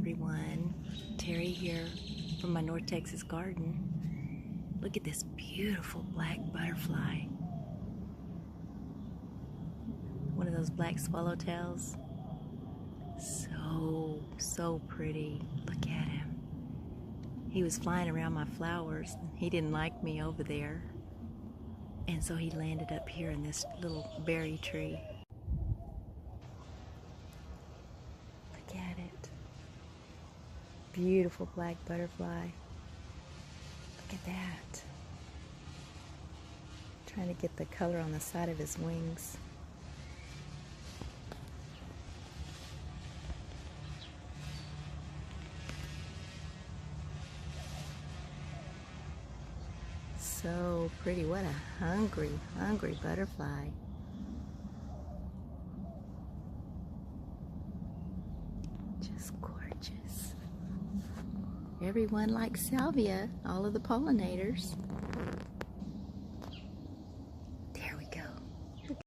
everyone. Terry here from my North Texas garden. Look at this beautiful black butterfly. One of those black swallowtails. So pretty. Look at him. He was flying around my flowers. He didn't like me over there. And so he landed up here in this little berry tree. Look at it. Beautiful black butterfly. Look at that. Trying to get the color on the side of his wings. So pretty. What a hungry butterfly. Just gorgeous. Everyone likes salvia, all of the pollinators.